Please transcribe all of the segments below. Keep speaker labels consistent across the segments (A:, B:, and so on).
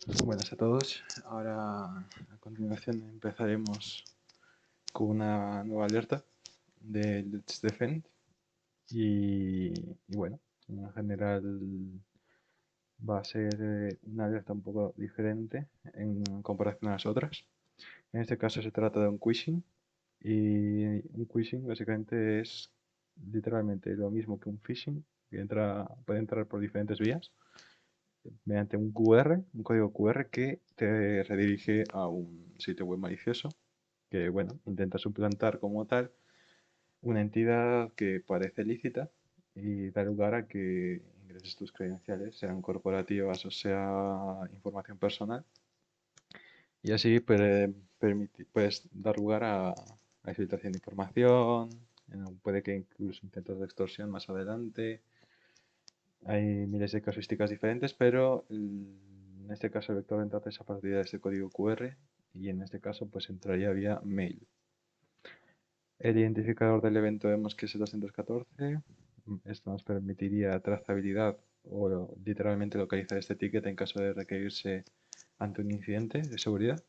A: Buenas a todos. Ahora a continuación empezaremos con una nueva alerta de Let's Defend y bueno, en general va a ser una alerta un poco diferente en comparación a las otras. En este caso se trata de un quishing y un quishing básicamente es literalmente lo mismo que un phishing, que puede entrar por diferentes vías mediante un QR, un código QR que te redirige a un sitio web malicioso que, bueno, intenta suplantar como tal una entidad que parece lícita y da lugar a que ingreses tus credenciales, sean corporativas o sea información personal, y así puedes dar lugar a filtración de información, puede que incluso intentos de extorsión más adelante. Hay miles de casuísticas diferentes, pero en este caso el vector de entrada es a partir de este código QR y en este caso pues entraría vía mail. El identificador del evento vemos que es el 214. Esto nos permitiría trazabilidad o literalmente localizar este ticket en caso de requerirse ante un incidente de seguridad.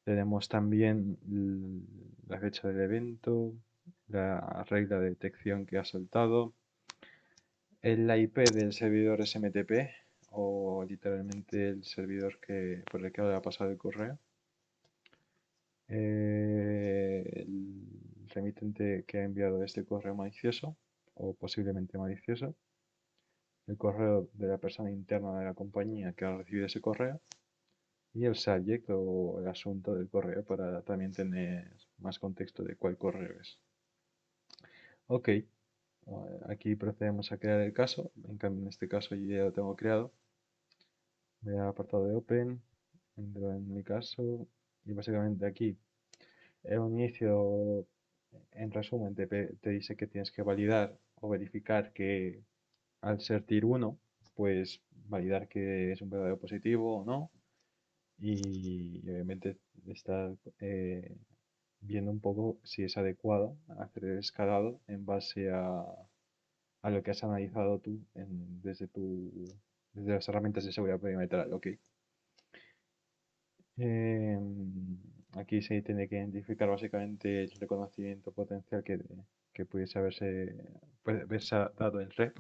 A: Tenemos también la fecha del evento, la regla de detección que ha soltado, la IP del servidor SMTP o literalmente el servidor por el que ha pasado el correo, el remitente que ha enviado este correo malicioso o posiblemente malicioso, el correo de la persona interna de la compañía que ha recibido ese correo y el subject o el asunto del correo para también tener más contexto de cuál correo es. Ok, aquí procedemos a crear el caso. En este caso yo ya lo tengo creado. Voy al apartado de Open, entro en mi caso y básicamente aquí en un inicio, en resumen, te dice que tienes que validar o verificar que al ser tier 1, pues validar que es un verdadero positivo o no, y obviamente está viendo un poco si es adecuado hacer el escalado en base a lo que has analizado tú desde las herramientas de seguridad perimetral. Ok. Aquí se tiene que identificar básicamente el reconocimiento potencial que puede haberse dado en red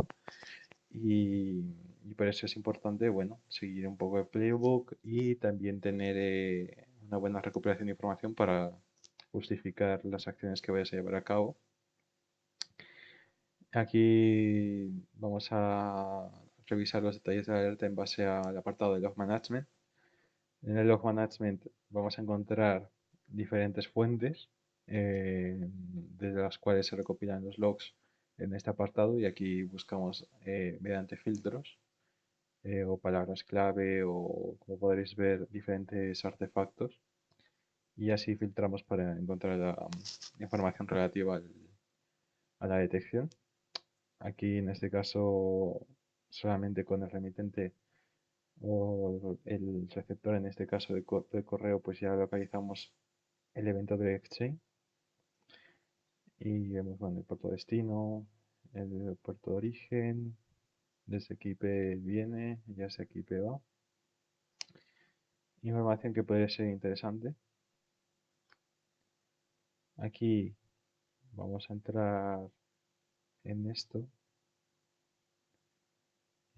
A: y, y por eso es importante, bueno, seguir un poco el playbook y también tener una buena recuperación de información para justificar las acciones que vayas a llevar a cabo. Aquí vamos a revisar los detalles de la alerta en base al apartado de log management. En el log management vamos a encontrar diferentes fuentes desde las cuales se recopilan los logs en este apartado y aquí buscamos mediante filtros o palabras clave o como podréis ver diferentes artefactos y así filtramos para encontrar la información relativa a la detección. Aquí en este caso solamente con el remitente o el receptor en este caso de correo pues ya localizamos el evento de Exchange y vemos bueno, el puerto destino, el puerto de origen, desde aquí IP viene, ya sé aquí IP va. Información que puede ser interesante. Aquí vamos a entrar en esto.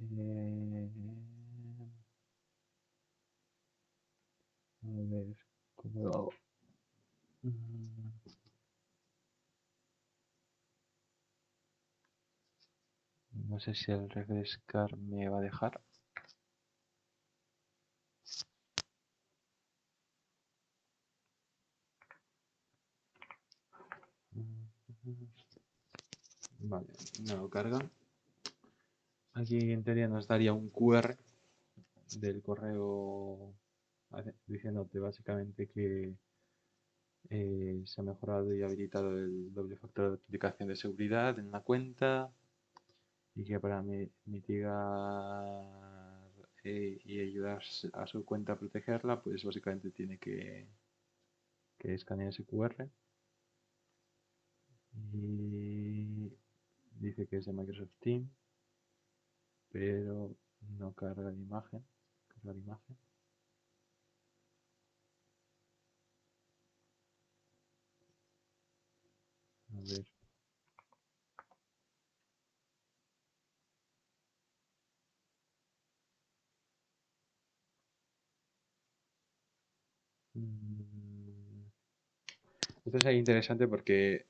A: Eh, a ver cómo lo hago. Mm, No sé si el refrescar me va a dejar. Vale, me lo carga. Aquí en teoría nos daría un QR del correo diciéndote básicamente que se ha mejorado y habilitado el doble factor de autenticación de seguridad en la cuenta y que para mitigar y ayudar a su cuenta a protegerla, pues básicamente tiene que escanear ese QR y dice que es de Microsoft Teams, pero no carga la imagen, la imagen. A ver. Esto es ahí interesante porque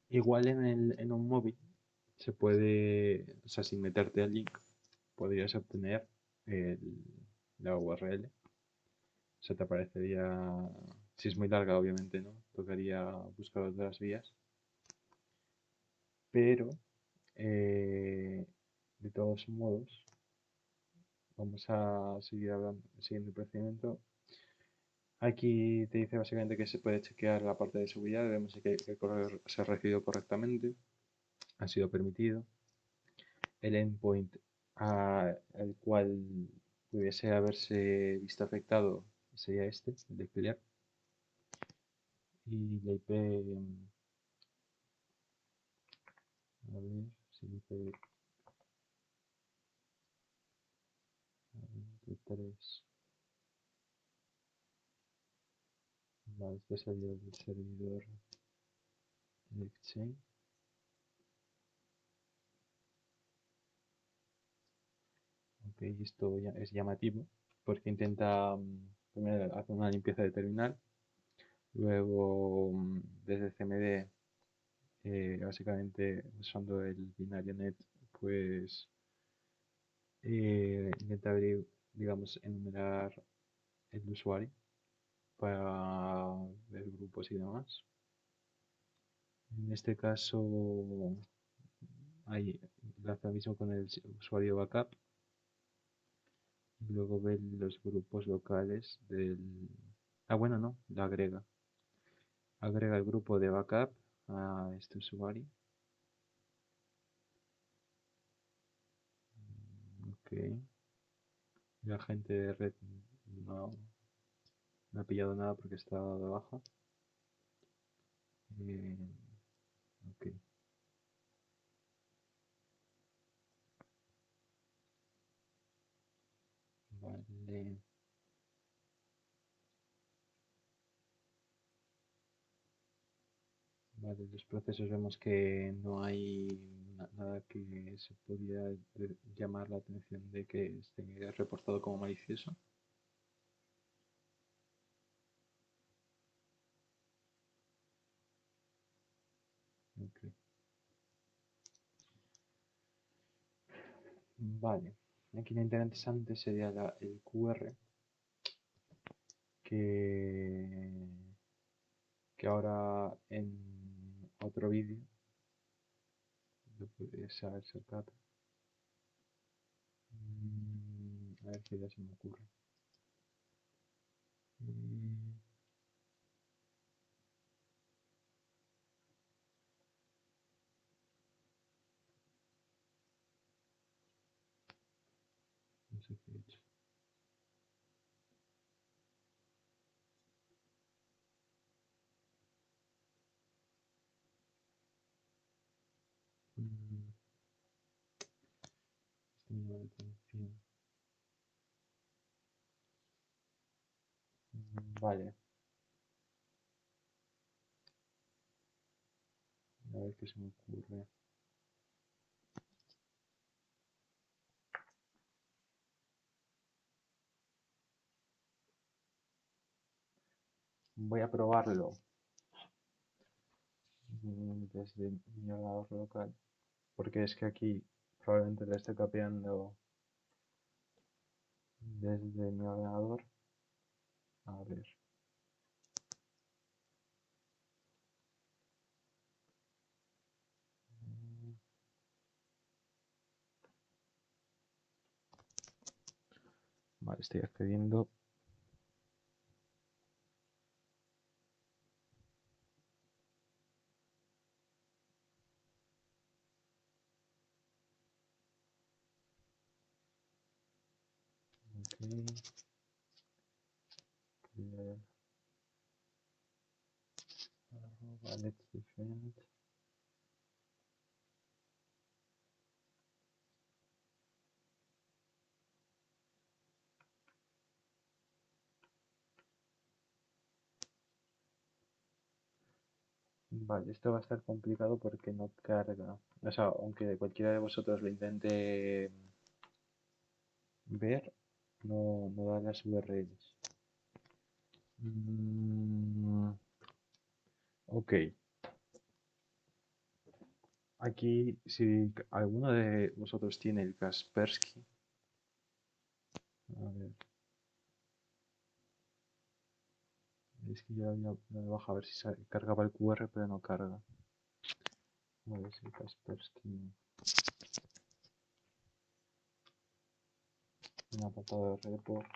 A: igual en un móvil se puede, o sea, sin meterte al link, podrías obtener el- la URL. O sea, te aparecería, si es muy larga, obviamente, ¿no? Tocaría buscar otras vías. Pero, de todos modos, vamos a seguir hablando, siguiendo el procedimiento. Aquí te dice básicamente que se puede chequear la parte de seguridad, vemos que el correo se ha recibido correctamente, ha sido permitido. El endpoint al cual pudiese haberse visto afectado sería este, el de clear. Y la IP, a ver, si IP 23. Vale, este sería el servidor de Exchange. Ok, esto ya es llamativo porque intenta primero hacer una limpieza de terminal, luego desde CMD, básicamente usando el binario net, pues intenta abrir, digamos, enumerar el usuario para ver grupos y demás. En este caso, hay enlaza mismo con el usuario backup y luego ve los grupos locales del... Ah, bueno, no, la agrega. Agrega el grupo de backup a este usuario. Ok. La gente de red no, no ha pillado nada porque está de baja. Eh, ok. Vale. Vale, los procesos vemos que no hay nada que se pudiera llamar la atención de que esté reportado como malicioso. Ok. Vale, aquí lo interesante sería el QR que, que ahora en otro vídeo lo puedes haber sacado. A ver qué ya se me ocurre. Mm, no sé qué he hecho. Mm, esto me llama la atención. Vale, a ver qué se me ocurre. Voy a probarlo desde mi ordenador local, porque es que aquí probablemente le esté capeando desde mi ordenador. A ver. Mm, Vale, estoy accediendo. Ok. Clear. Let's defend. Vale, esto va a estar complicado porque no carga. O sea, aunque cualquiera de vosotros lo intente ver, no da las URLs. Mm, ok. Aquí, si alguno de vosotros tiene el Kaspersky, a ver, es que yo había dado de baja a ver si cargaba el QR, pero no carga. A ver si el Kaspersky en apartado de reports.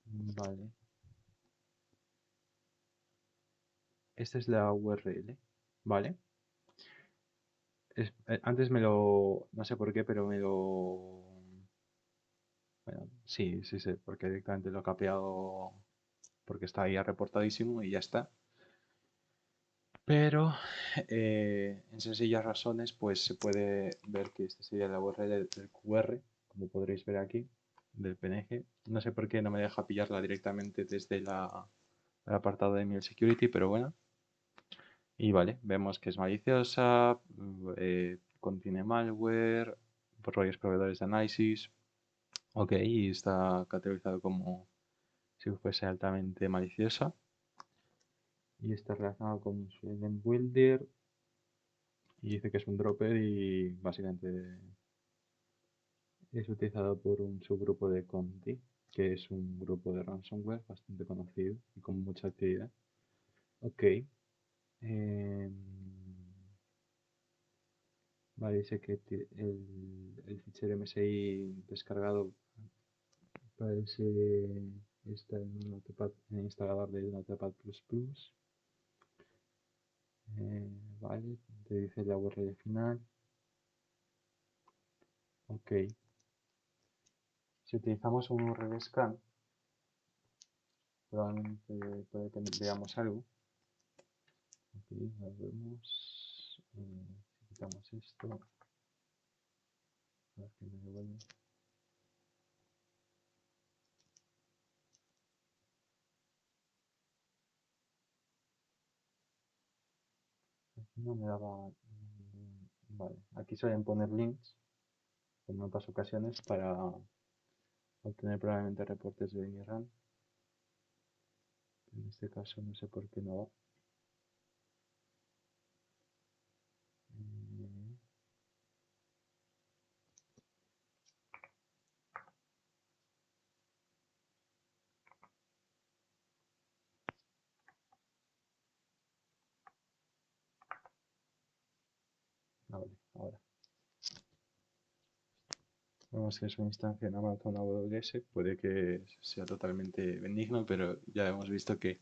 A: Vale. Esta es la URL, ¿vale? Antes me lo... no sé por qué, pero me lo... Bueno, sí, sí sé, porque directamente lo he capeado porque está ahí reportadísimo y ya está. Pero en sencillas razones, pues se puede ver que esta sería la URL del QR, como podréis ver aquí, del PNG. No sé por qué no me deja pillarla directamente desde el apartado de Mail Security, pero bueno. Y vale, vemos que es maliciosa, contiene malware, por varios proveedores de análisis. Ok, y está categorizado como si fuese altamente maliciosa. Y está relacionado con su event builder. Y dice que es un dropper y básicamente es utilizado por un subgrupo de Conti, que es un grupo de ransomware bastante conocido y con mucha actividad. Ok. em, vale, dice que el fichero MSI descargado parece está en un Notepad, en el instalador de Notepad++. Vale, te dice la URL final. Ok. Si utilizamos un URL scan, probablemente puede que veamos algo. Aquí lo vemos. Si quitamos esto, a ver que me devuelve. Aquí no me daba. Vale, aquí suelen poner links en otras ocasiones para obtener probablemente reportes de IRAN. En este caso no sé por qué no va. Mm, vale, ahora. Vemos que es una instancia en Amazon AWS, puede que sea totalmente benigno, pero ya hemos visto que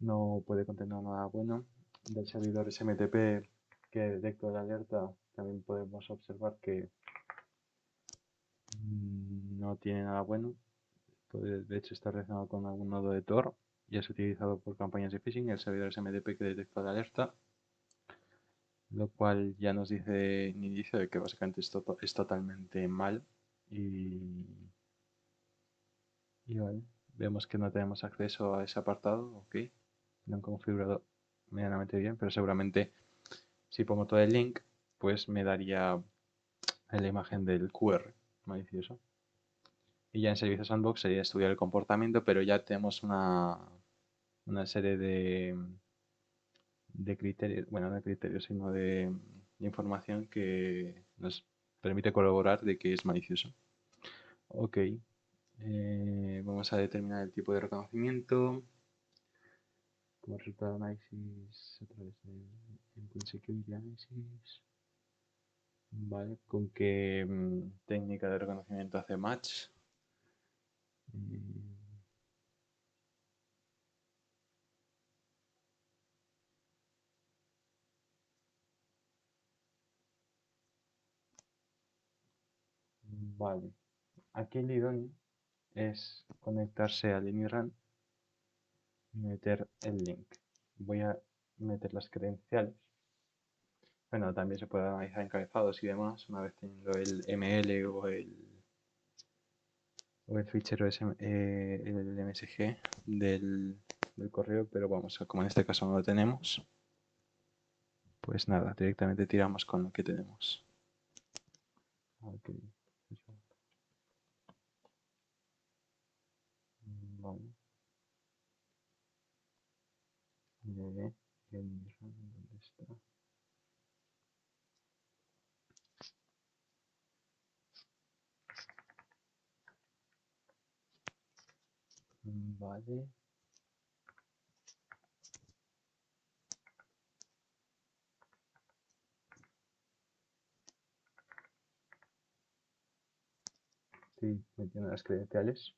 A: no puede contener nada bueno. Del servidor SMTP que detectó la alerta, también podemos observar que no tiene nada bueno. De hecho, está relacionado con algún nodo de Tor y es utilizado por campañas de phishing. El servidor SMTP que detectó la alerta, lo cual ya nos dice un indicio de que básicamente esto es totalmente mal. Y, y vale, vemos que no tenemos acceso a ese apartado. Ok, lo han configurado medianamente bien, pero seguramente si pongo todo el link, pues me daría la imagen del QR malicioso. Y ya en Servicio Sandbox sería estudiar el comportamiento, pero ya tenemos una serie de criterios, bueno, no de criterios, sino de información que nos permite corroborar de que es malicioso. Ok, vamos a determinar el tipo de reconocimiento como resultado de análisis a través de Endpoint Security Analysis. Vale, con qué técnica de reconocimiento hace match. Mm, Vale, aquí el idóneo es conectarse al InRAN y meter el link. Voy a meter las credenciales. Bueno, también se puede analizar encabezados y demás una vez teniendo el ML o o el fichero el MSG del correo, pero vamos, como en este caso no lo tenemos, pues nada, directamente tiramos con lo que tenemos. Ok, vale. ¿Dónde está? Vale. Sí, metiendo las credenciales.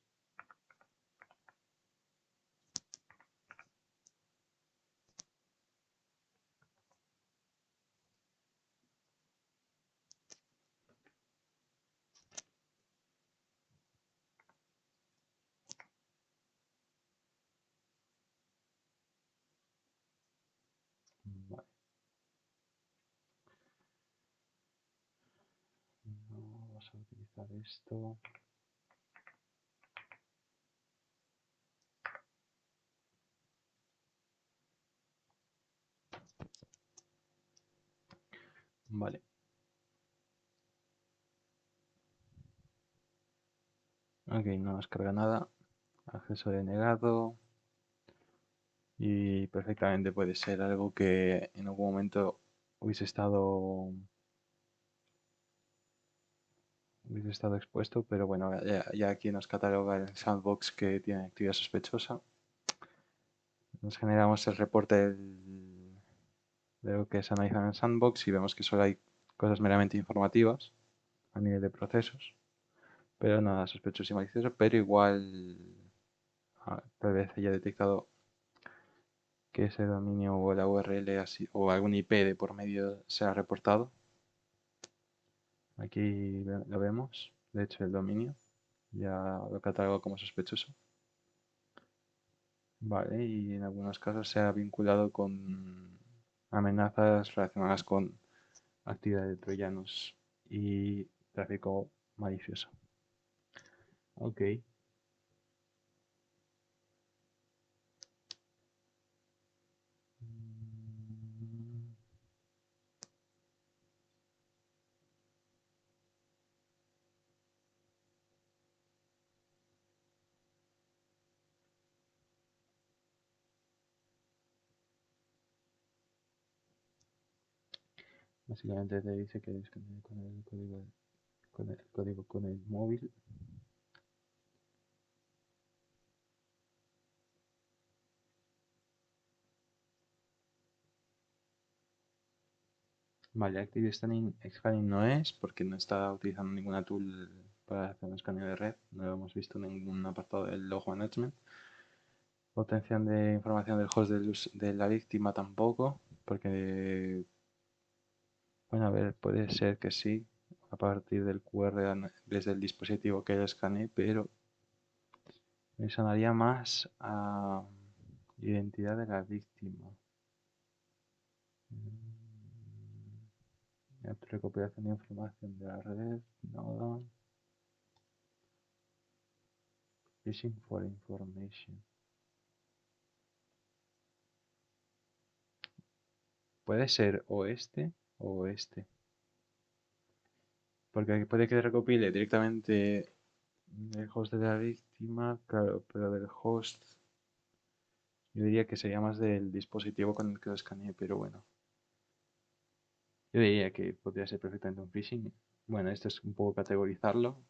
A: Vale. No, vamos a utilizar esto. Vale. Ok, no nos carga nada. Acceso denegado. Y perfectamente puede ser algo que en algún momento hubiese estado expuesto, pero bueno, ya aquí nos cataloga el sandbox que tiene actividad sospechosa. Nos generamos el reporte de lo que se analiza en el sandbox y vemos que solo hay cosas meramente informativas a nivel de procesos, pero nada sospechoso y malicioso, pero igual tal vez haya detectado que ese dominio o la URL así, o algún IP de por medio se ha reportado. Aquí lo vemos, de hecho el dominio ya lo catalogo como sospechoso. Vale, y en algunos casos se ha vinculado con amenazas relacionadas con actividad de troyanos y tráfico malicioso. Ok. Básicamente te dice que descargue con el código, con el móvil. Vale, Active Scanning no es porque no está utilizando ninguna tool para hacer un escaneo de red. No lo hemos visto en ningún apartado del log management. Obtención de información del host de la víctima tampoco, porque, bueno, a ver, puede ser que sí, a partir del QR desde el dispositivo que ella escanee, pero me sonaría más a identidad de la víctima. Recopilación de información de la red, no. Phishing for information. Puede ser o este o este. Porque puede que recopile directamente el host de la víctima, claro, pero del host yo diría que sería más del dispositivo con el que lo escaneé, pero bueno. Yo diría que podría ser perfectamente un phishing. Bueno, esto es un poco categorizarlo.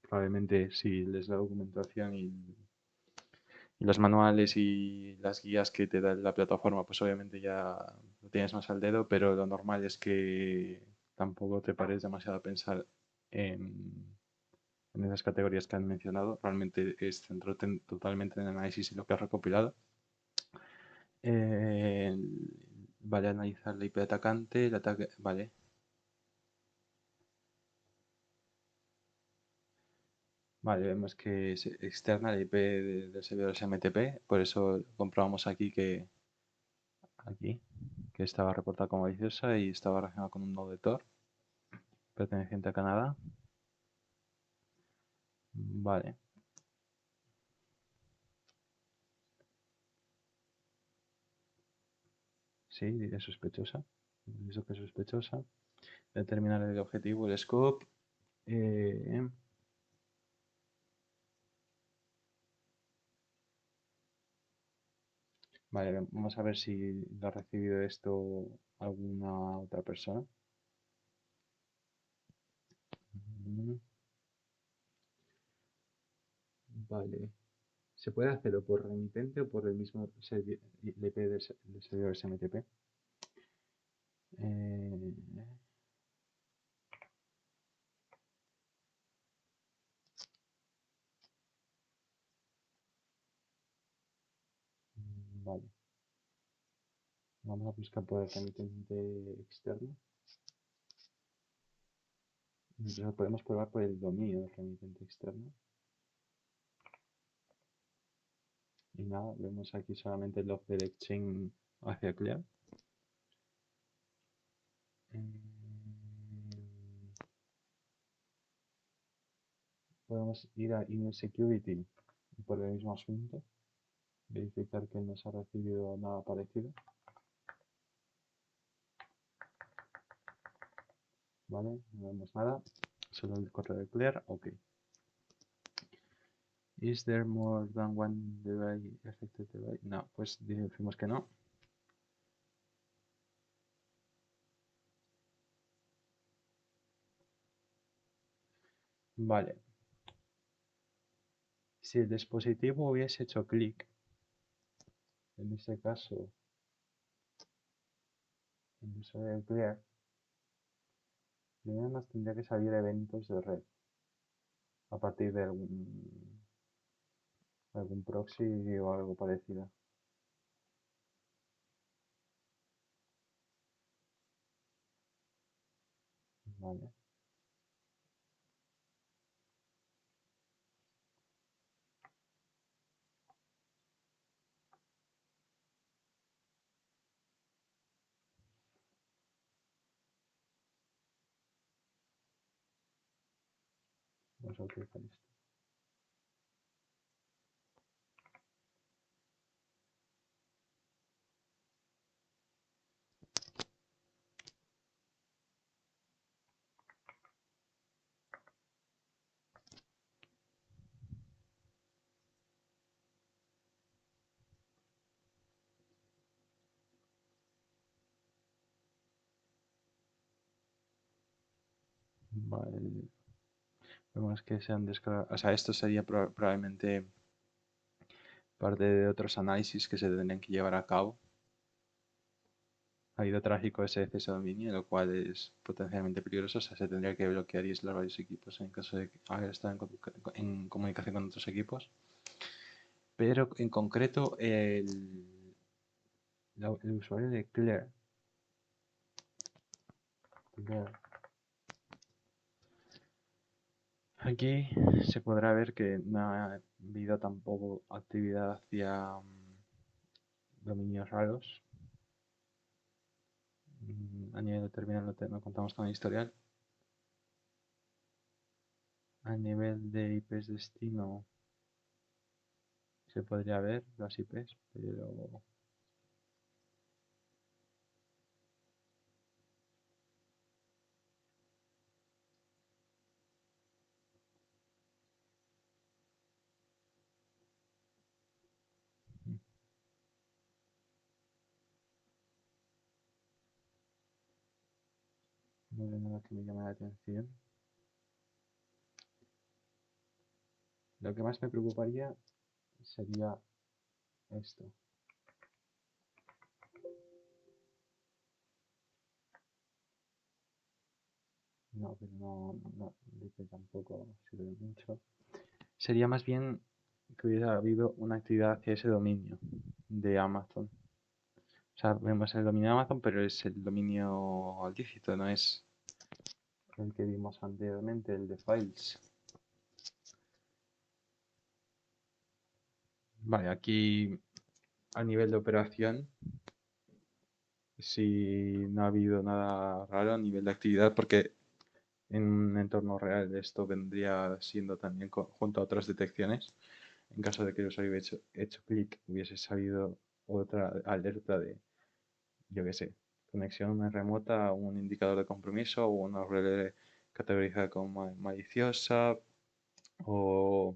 A: Probablemente si lees la documentación y los manuales y las guías que te da la plataforma, pues obviamente ya lo tienes más al dedo, pero lo normal es que tampoco te pares demasiado a pensar en esas categorías que han mencionado. Realmente es centrarte totalmente en el análisis y lo que has recopilado. Eh, vale, analizar la IP de atacante, el ataque, vale. Vale, vemos que es externa la IP del servidor SMTP, por eso comprobamos aquí que estaba reportada como maliciosa y estaba relacionada con un nodo de Tor perteneciente a Canadá. Vale. Sí, es sospechosa. Eso que es sospechosa. Determinar el objetivo, el scope. eh, Vale, vamos a ver si lo ha recibido esto alguna otra persona. Mm, Vale. ¿Se puede hacerlo por remitente o por el mismo IP del servidor SMTP? Eh, vale. Vamos a buscar por el remitente externo. Entonces podemos probar por el dominio del remitente externo. Y nada, vemos aquí solamente el log del exchange hacia clear. Podemos ir a email security por el mismo asunto. Verificar que no se ha recibido nada parecido. Vale, no vemos nada. Solo el correo de clear. Ok. Is there more than one device affected device? No, pues decimos que no. Vale. Si el dispositivo hubiese hecho clic, en este caso, en el usuario de clear, primero nos tendría que salir eventos de red a partir de algún proxy o algo parecido. Vale. Vamos a utilizar esto. Vale. Vemos que se han descargado. O sea, esto sería probablemente parte de otros análisis que se tendrían que llevar a cabo. Ha ido tráfico ese exceso de dominio, lo cual es potencialmente peligroso. O sea, se tendría que bloquear y aislar varios equipos en caso de haber estado en comunicación con otros equipos. Pero en concreto, el usuario de Clear aquí se podrá ver que no ha habido tampoco actividad hacia dominios raros. A nivel de terminal no contamos con el historial. A nivel de IPs destino se podría ver las IPs, pero no veo nada que me llame la atención. Lo que más me preocuparía sería esto. No, pero no dice tampoco sirve mucho. Sería más bien que hubiera habido una actividad hacia ese dominio de Amazon. O sea, vemos el dominio de Amazon, pero es el dominio lícito, no es el que vimos anteriormente, el de files. Vale, aquí a nivel de operación, si no ha habido nada raro a nivel de actividad, porque en un entorno real esto vendría siendo también junto a otras detecciones. En caso de que el usuario hubiese hecho clic, hubiese salido otra alerta de, yo qué sé, conexión remota, un indicador de compromiso o una URL categorizada como maliciosa, o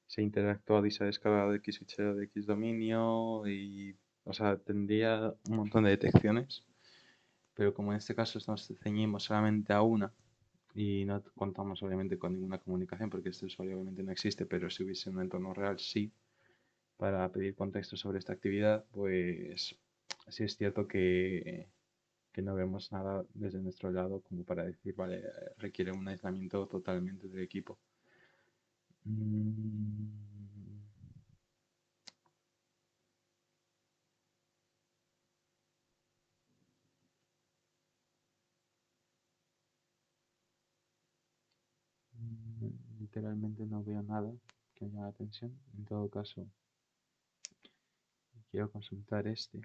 A: se interactuado y se ha descargado de X fichero de X dominio, y, o sea, tendría un montón de detecciones, pero como en este caso nos ceñimos solamente a una y no contamos obviamente con ninguna comunicación porque este usuario obviamente no existe, pero si hubiese un entorno real sí, para pedir contexto sobre esta actividad, pues sí es cierto que no vemos nada desde nuestro lado como para decir, vale, requiere un aislamiento totalmente del equipo. Mm, Literalmente no veo nada que me llame la atención. En todo caso, quiero consultar este.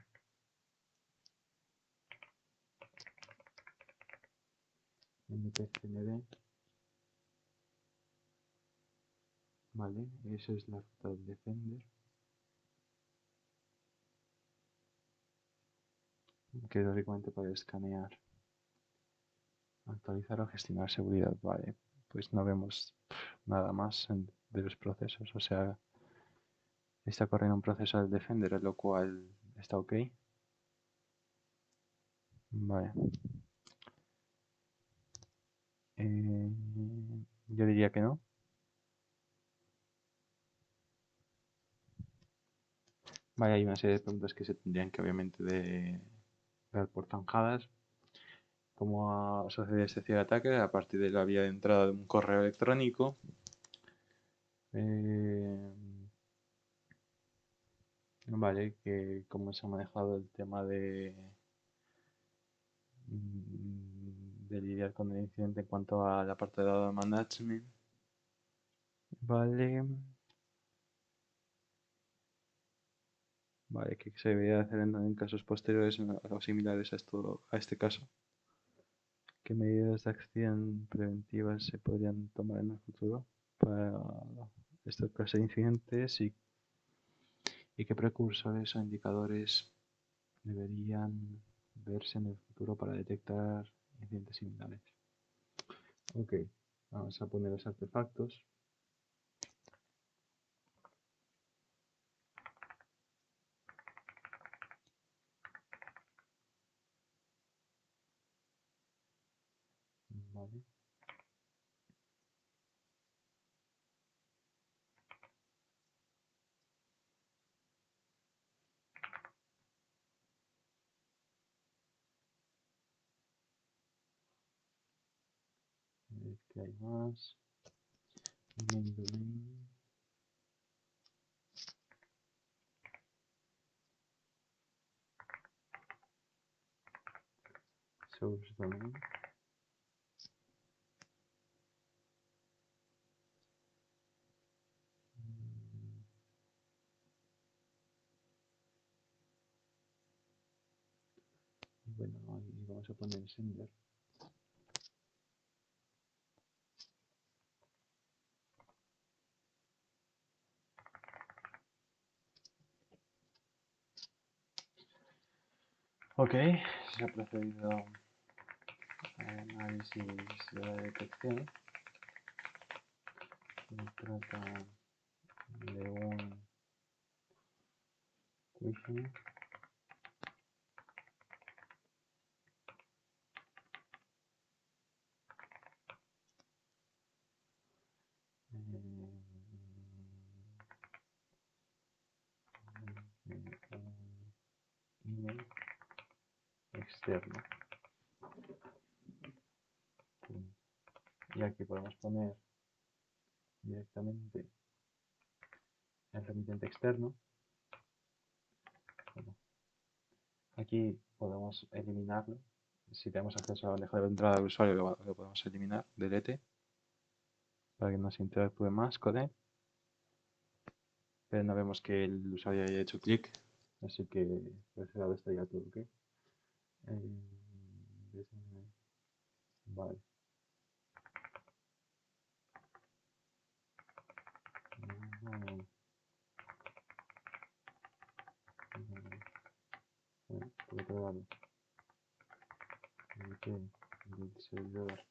A: npcmd. Vale, eso es la ruta del Defender. Que es básicamente para escanear, actualizar o gestionar seguridad. Vale, pues no vemos nada más de los procesos. O sea, está corriendo un proceso del Defender, lo cual está ok. Vale. Eh, yo diría que no. Vale, hay una serie de preguntas que se tendrían que obviamente de dar por zanjadas. ¿Cómo ha sucedido este ciberataque? A partir de la vía de entrada de un correo electrónico. Eh, vale, que cómo se ha manejado el tema de lidiar con el incidente en cuanto a la parte de data management. Vale. Vale, que se debería hacer en casos posteriores o similares a esto, a este caso. ¿Qué medidas de acción preventivas se podrían tomar en el futuro para esta clase de incidentes, y qué precursores o indicadores deberían verse en el futuro para detectar incidentes similares? Ok, vamos a poner los artefactos. Vale. A ver qué hay más. Main domain. Source domain. Y bueno, ahí vamos a poner sender. Ok, se ha procedido al análisis de la detección. Se trata de un phishing. Un email externo. Y aquí podemos poner directamente el remitente externo. Bueno, aquí podemos eliminarlo. Si tenemos acceso a la bandeja de entrada del usuario, lo podemos eliminar, delete, para que no se interactúe más con él. Pero no vemos que el usuario haya hecho clic, así que por ese lado estaría todo ok. Vale. vale. IP del servidor.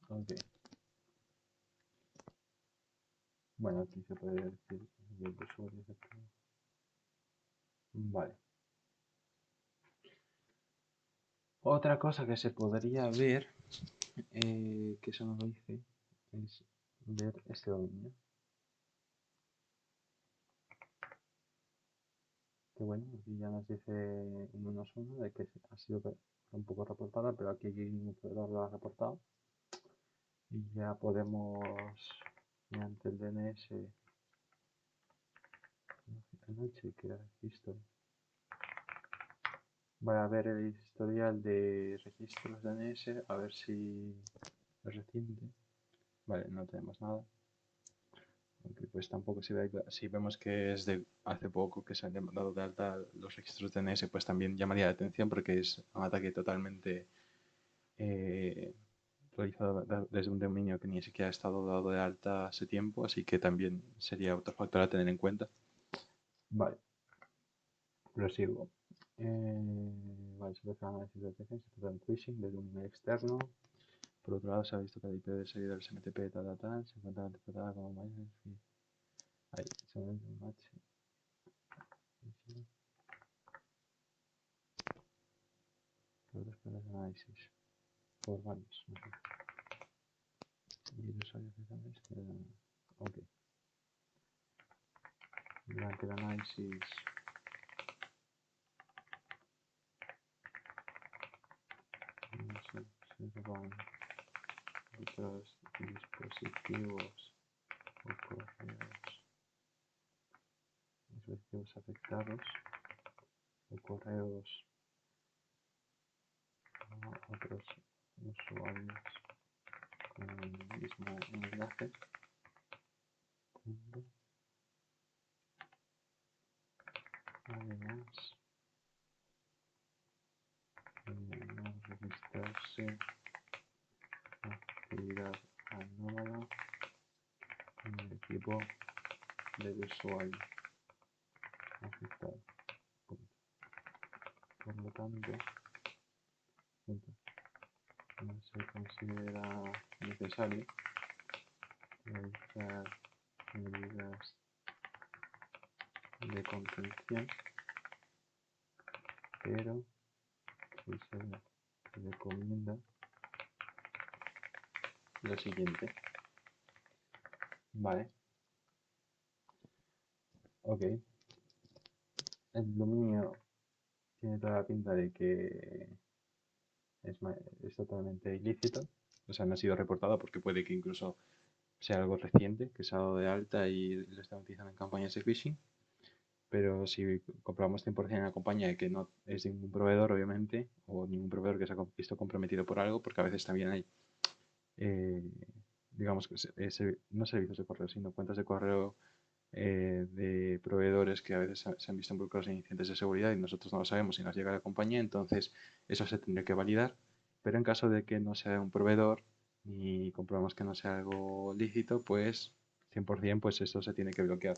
A: Ok. Bueno, aquí se puede decir el usuario. Vale. Otra cosa que se podría ver, que eso no lo hice, es ver este dominio. Que bueno, aquí ya nos dice un -1 de que ha sido un poco reportada, pero aquí un proveedor lo ha reportado. Y ya podemos, mediante el DNS, chequear registro. Voy a ver el historial de registros DNS, a ver si es reciente. Vale, no tenemos nada. Aunque pues tampoco si vemos que es de hace poco que se han dado de alta los registros DNS, pues también llamaría la atención porque es un ataque totalmente realizado desde un dominio que ni siquiera ha estado dado de alta hace tiempo, así que también sería otro factor a tener en cuenta. Vale, prosigo. Vale, se puede análisis de detección, se trata de un phishing desde un externo. Por otro lado, se ha visto que la IP del servidor SMTP se encuentra interpretada como mayor. Ahí, se ve un match. Todos los análisis por varios. Y el usuario que ok. Durante el análisis se van otros dispositivos o dispositivos afectados o correos a otros usuarios con el mismo enlace. Además, no registrarse actividad anómala en el equipo del usuario afectado. Por lo tanto, no se considera necesario realizar medidas de contención, pero sí se recomienda lo siguiente. Vale. Ok. El dominio tiene toda la pinta de que es totalmente ilícito. O sea, no ha sido reportado porque puede que incluso sea algo reciente, que se ha dado de alta y lo están utilizando en campañas de phishing. Pero si comprobamos 100% en la compañía que no es de ningún proveedor, obviamente, o ningún proveedor que se ha visto comprometido por algo, porque a veces también hay, digamos, no servicios de correo, sino cuentas de correo de proveedores que a veces se han visto involucrados en incidentes de seguridad y nosotros no lo sabemos y nos llega a la compañía, entonces eso se tendría que validar. Pero en caso de que no sea un proveedor y comprobamos que no sea algo lícito, pues 100% pues eso se tiene que bloquear.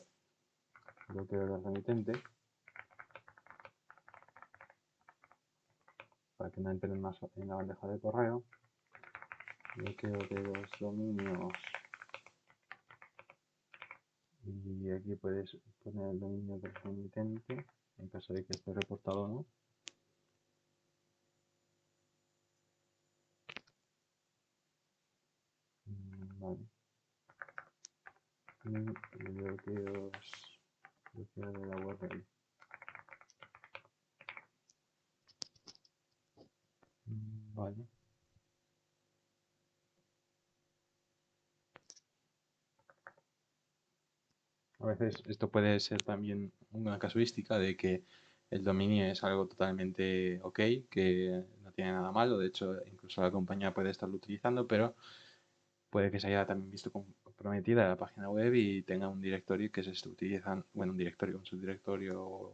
A: Bloqueo del remitente para que no entren más en la bandeja de correo. Bloqueo de los dominios y aquí puedes poner el dominio del remitente en caso de que esté reportado o no. Vale. Y bloqueo de la URL. Vale. A veces esto puede ser también una casuística de que el dominio es algo totalmente ok, que no tiene nada malo, de hecho incluso la compañía puede estarlo utilizando, pero puede que se haya también visto comprometida la página web y tenga un directorio que se esté utilizando, bueno, un subdirectorio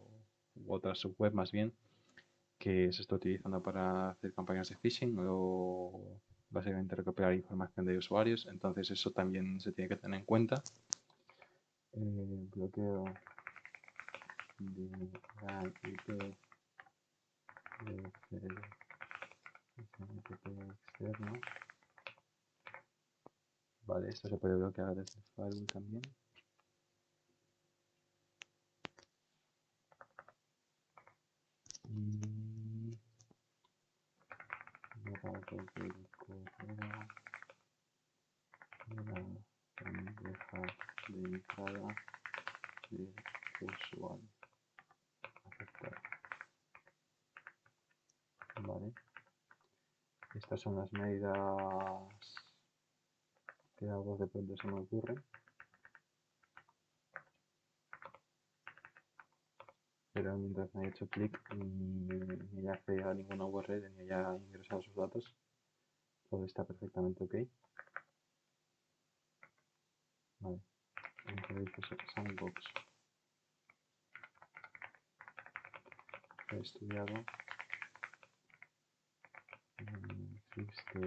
A: u otra subweb más bien, que se está utilizando para hacer campañas de phishing o básicamente recopilar información de usuarios, entonces eso también se tiene que tener en cuenta. Bloqueo de la IP de externo. Vale, esto se puede bloquear desde el firewall también. Y borrar cualquier correo de la bandeja de entrada de usuario. Aceptar. Vale. Estas son las medidas que a vos de pronto se me ocurren. Pero mientras me he hecho clic ni haya accedido a ninguna URL ni haya ingresado sus datos, todo está perfectamente ok. Vale, entonces Sandbox. He estudiado. Existe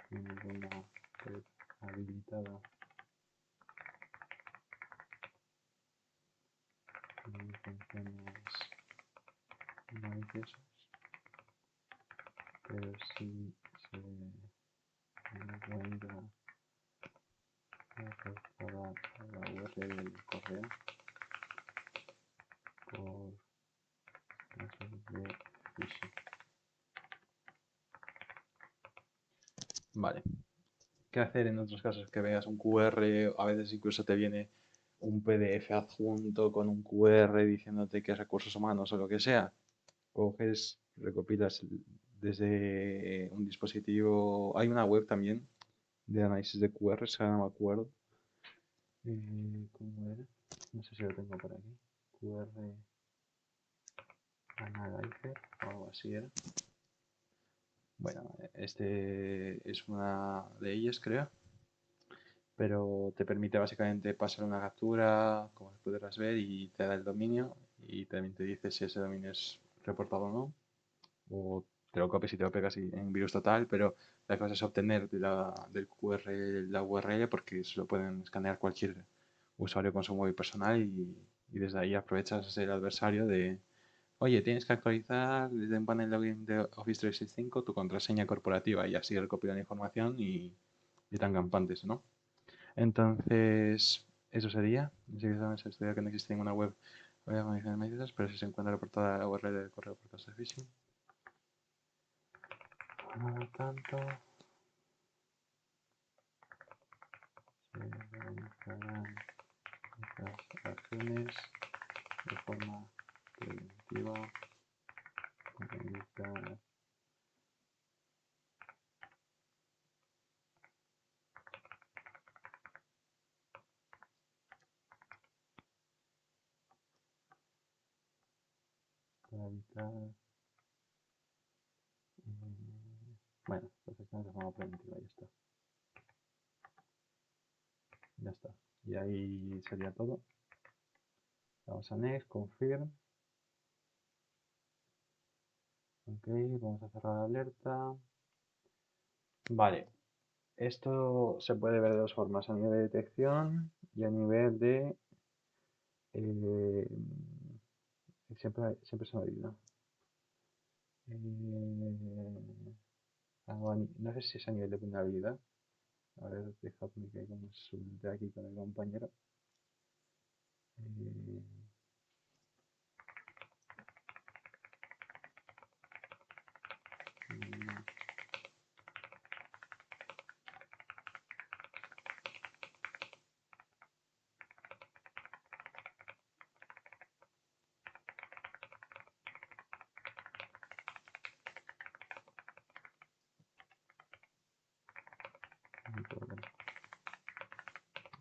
A: ninguna red habilitada con intenciones maliciosas, pero si se encuentra afectada a la URL del correo por casos de phishing. Vale. ¿Qué hacer en otros casos? Que veas un QR, a veces incluso te viene un PDF adjunto con un QR diciéndote que es recursos humanos o lo que sea. Coges, recopilas desde un dispositivo. Hay una web también de análisis de QRs, ahora no me acuerdo. ¿Cómo era? No sé si lo tengo por aquí. QR Analyzer o algo así era. Bueno, este es una de ellas, creo. Pero te permite básicamente pasar una captura, como podrás ver, y te da el dominio y también te dice si ese dominio es reportado o no, o te lo copias y te lo pegas en virus total, pero la cosa es obtener del QR la URL porque se lo pueden escanear cualquier usuario con su móvil personal y desde ahí aprovechas el adversario de, oye, tienes que actualizar desde un panel login de Office 365 tu contraseña corporativa y así recopilan información y tan campantes, ¿no? Entonces, eso sería. Si se estudia que no existe ninguna web con ediciones maliciosas, pero si se encuentra reportada la URL del correo por casos de phishing. Por lo tanto, se realizarán estas acciones de forma preventiva para evitar bueno, pues acciones de forma preventiva, ya está. Ya está. Y ahí sería todo. Vamos a Next, Confirm. Ok, vamos a cerrar la alerta. Vale, esto se puede ver de dos formas, a nivel de detección y a nivel de... siempre se me olvida. No sé si es a nivel de vulnerabilidad. A ver, dejadme que consulte aquí con el compañero.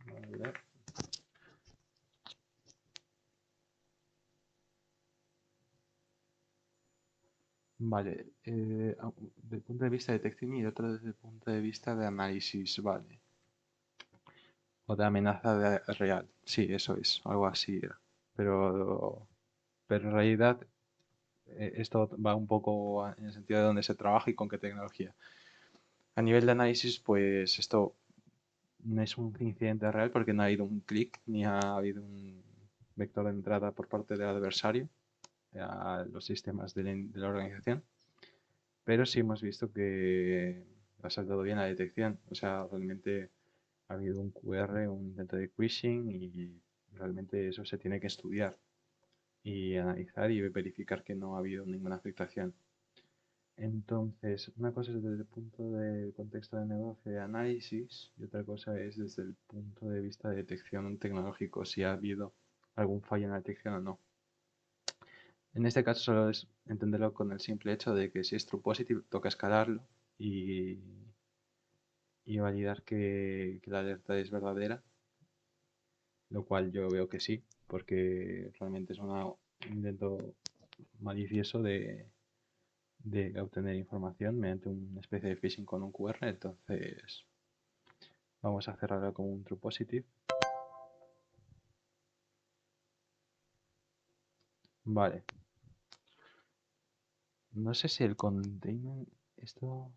A: Vale. Vale, desde el punto de vista de detección y otro desde el punto de vista de análisis, vale. O de amenaza real. Sí, eso es, algo así era. Pero, pero en realidad esto va un poco en el sentido de dónde se trabaja y con qué tecnología. A nivel de análisis, pues esto no es un incidente real porque no ha habido un clic ni ha habido un vector de entrada por parte del adversario a los sistemas de la organización, pero sí hemos visto que ha saltado bien la detección. O sea, realmente ha habido un QR, un intento de phishing y realmente eso se tiene que estudiar y analizar y verificar que no ha habido ninguna afectación. Entonces, una cosa es desde el punto de contexto de negocio y análisis y otra cosa es desde el punto de vista de detección tecnológico, si ha habido algún fallo en la detección o no. En este caso solo es entenderlo con el simple hecho de que si es true positive toca escalarlo y, y validar que la alerta es verdadera, lo cual yo veo que sí, porque realmente es un intento malicioso de obtener información mediante una especie de phishing con un QR, entonces vamos a cerrarlo como un true positive. Vale. No sé si el containment, esto...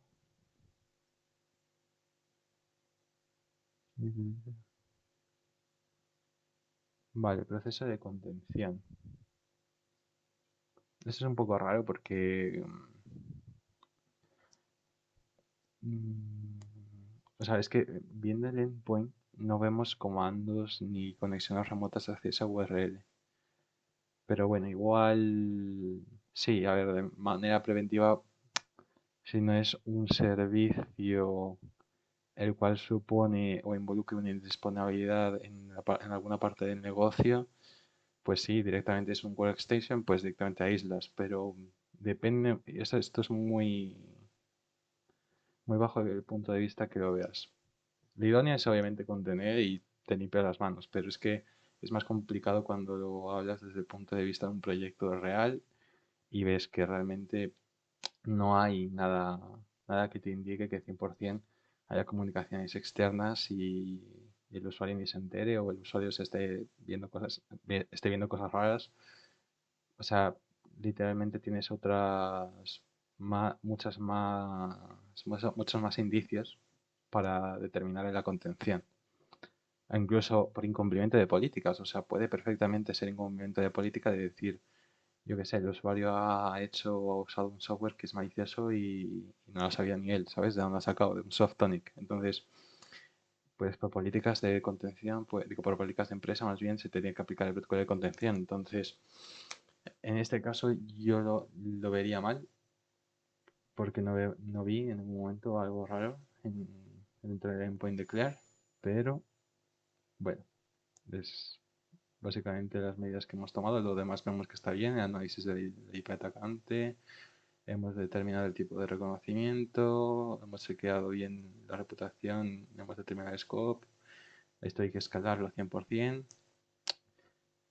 A: Vale, proceso de contención. Eso es un poco raro porque... o sea, es que viendo el endpoint no vemos comandos ni conexiones remotas hacia esa URL. Pero bueno, igual... Sí, a ver, de manera preventiva, si no es un servicio el cual supone o involucre una indisponibilidad en alguna parte del negocio, pues sí, directamente es un workstation, pues directamente aíslas, pero depende, esto es muy bajo el punto de vista que lo veas. La idónea es obviamente contener y te limpiar las manos, pero es que es más complicado cuando lo hablas desde el punto de vista de un proyecto real y ves que realmente no hay nada que te indique que 100% haya comunicaciones externas y el usuario ni se entere o el usuario se esté viendo cosas raras. O sea, literalmente tienes muchos más indicios para determinar la contención. Incluso por incumplimiento de políticas. O sea, puede perfectamente ser incumplimiento de política de decir, yo qué sé, el usuario ha hecho o ha usado un software que es malicioso y no lo sabía ni él, ¿sabes? De dónde ha sacado, de un Softonic. Entonces, pues por políticas de contención, pues digo, por políticas de empresa más bien se tenía que aplicar el protocolo de contención. Entonces, en este caso yo lo vería mal porque no vi en ningún momento algo raro dentro del endpoint declare, pero bueno, es básicamente las medidas que hemos tomado. Lo demás vemos que está bien, el análisis del IP atacante, hemos determinado el tipo de reconocimiento, hemos chequeado bien la reputación, hemos determinado el scope, esto hay que escalarlo al 100%.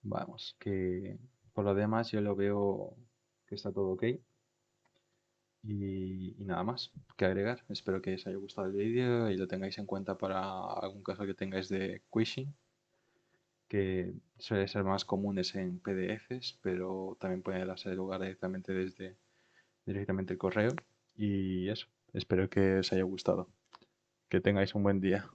A: Vamos, que por lo demás yo lo veo que está todo ok. Y nada más que agregar. Espero que os haya gustado el vídeo y lo tengáis en cuenta para algún caso que tengáis de quishing, que suele ser más comunes en PDFs, pero también puede darse lugar directamente el correo. Y eso, espero que os haya gustado. Que tengáis un buen día.